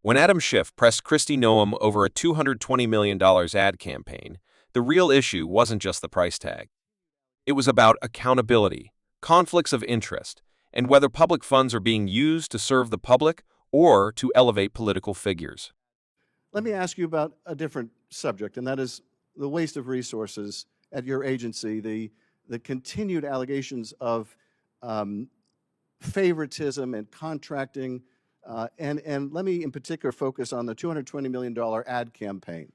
When Adam Schiff pressed Kristi Noem over a $220 million ad campaign, the real issue wasn't just the price tag. It was about accountability, conflicts of interest, and whether public funds are being used to serve the public or to elevate political figures. Let me ask you about a different subject, and that is the waste of resources at your agency, the continued allegations of favoritism and contracting, and let me in particular focus on the $220 million ad campaign,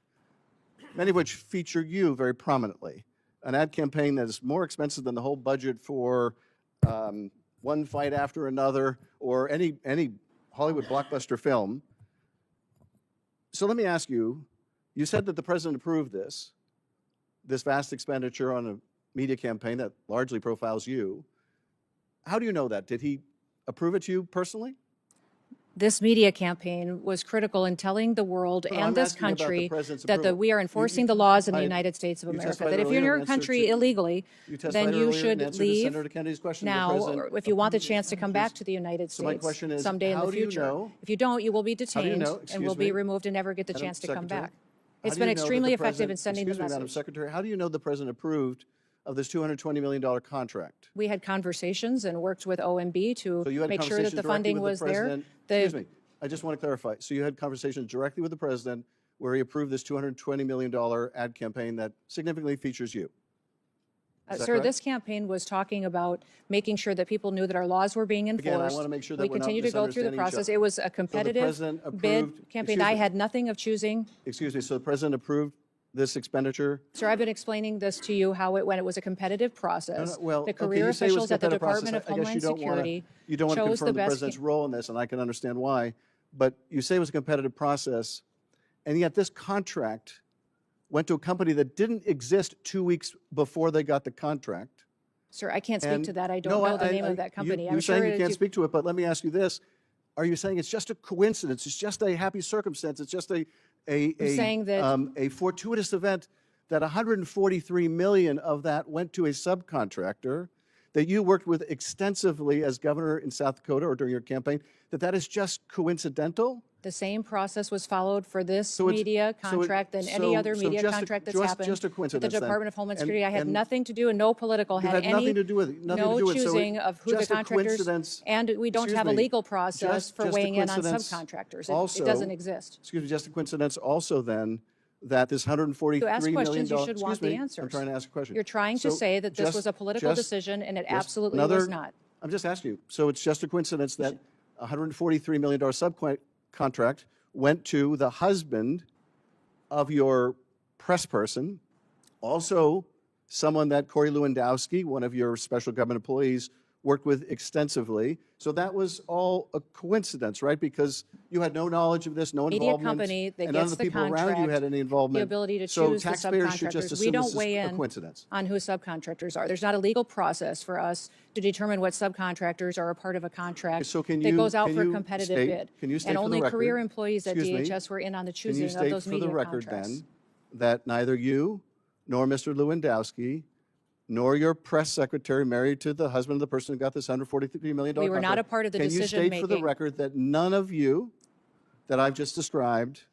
many of which feature you very prominently. An ad campaign that is more expensive than the whole budget for One Fight After Another or any Hollywood blockbuster film. So let me ask you, you said that the president approved this vast expenditure on a media campaign that largely profiles you. How do you know that? Did he approve it to you personally? This media campaign was critical in telling the world and this country that we are enforcing the laws in the United States of America. That if you're in your country illegally, then you should leave now, or if you want the chance to come back to the United States someday in the future. If you don't, you will be detained and will be removed and never get the chance to come back. It's been extremely effective in sending the message. Madam Secretary, how do you know the president approved of this $220 million contract? We had conversations and worked with OMB to make sure that the funding was there. Excuse me, I just want to clarify. So you had conversations directly with the president where he approved this $220 million ad campaign that significantly features you? Sir, this campaign was talking about making sure that people knew that our laws were being enforced. Again, I want to make sure that we continue to go through the process. It was a competitive bid campaign. I had nothing of choosing. Excuse me, so the president approved this expenditure? Sir, I've been explaining this to you when it was a competitive process. Well, the career officials at the Department of you Homeland Security don't want to confirm the best president's role in this, and I can understand why. But you say it was a competitive process, and yet this contract went to a company that didn't exist 2 weeks before they got the contract. Sir, I can't speak to that. I don't know the name of that company. You're saying you can't speak to it, but let me ask you this. Are you saying it's just a coincidence? It's just a happy circumstance? It's just a fortuitous event that $143 million of that went to a subcontractor that you worked with extensively as governor in South Dakota or during your campaign, that is just coincidental? The same process was followed for this media contract than any other media contract that's happened just a coincidence, at the Department of Homeland Security. I had nothing to do and no political had any choosing of who the contractors, and we don't have a legal process for weighing in on subcontractors. It doesn't exist. Excuse me, just a coincidence also then that this $143 million. To ask questions, you should want the answers. I'm trying to ask a question. You're trying to say that this was a political decision, and it absolutely was not. I'm just asking you. So it's just a coincidence that a $143 million subcontract went to the husband of your press person, also someone that Corey Lewandowski, one of your special government employees, worked with extensively. So that was all a coincidence, right? Because you had no knowledge of this, no involvement. Media company that none gets of the the people contract, around you had any involvement. the ability to choose the taxpayers should just subcontractors. assume We don't this is weigh a in coincidence. on who subcontractors are. There's not a legal process for us to determine what subcontractors are a part of a contract that goes out for a competitive bid. And only career employees at DHS were in on the choosing of those media contracts. Can you state for the record then that neither you nor Mr. Lewandowski nor your press secretary, married to the husband of the person who got this $143 million contract. We were not a part of the decision-making. Can you state for the record that none of you that I've just described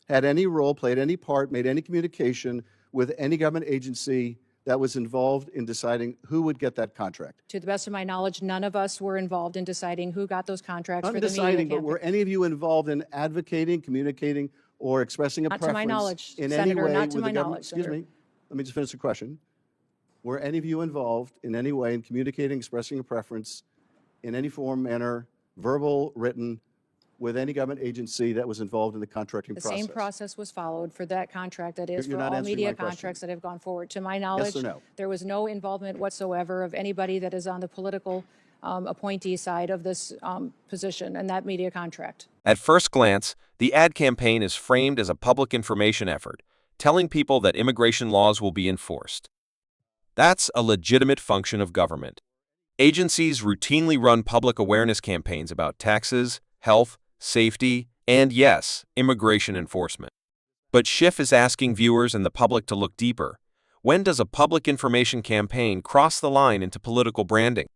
had any role, played any part, made any communication with any government agency that was involved in deciding who would get that contract? To the best of my knowledge, none of us were involved in deciding who got those contracts for the media campaign. But were any of you involved in advocating, communicating, or expressing a preference to my knowledge, in Senator, any way not to with my the government? knowledge, Excuse Senator. me. Let me just finish the question. Were any of you involved in any way in communicating, expressing a preference in any form, manner, verbal, written, with any government agency that was involved in the contracting process? The same process was followed for that contract that is for all media contracts that have gone forward. To my knowledge, there was no involvement whatsoever of anybody that is on the political appointee side of this position and that media contract. At first glance, the ad campaign is framed as a public information effort, telling people that immigration laws will be enforced. That's a legitimate function of government. Agencies routinely run public awareness campaigns about taxes, health, safety, and yes, immigration enforcement. But Schiff is asking viewers and the public to look deeper. When does a public information campaign cross the line into political branding?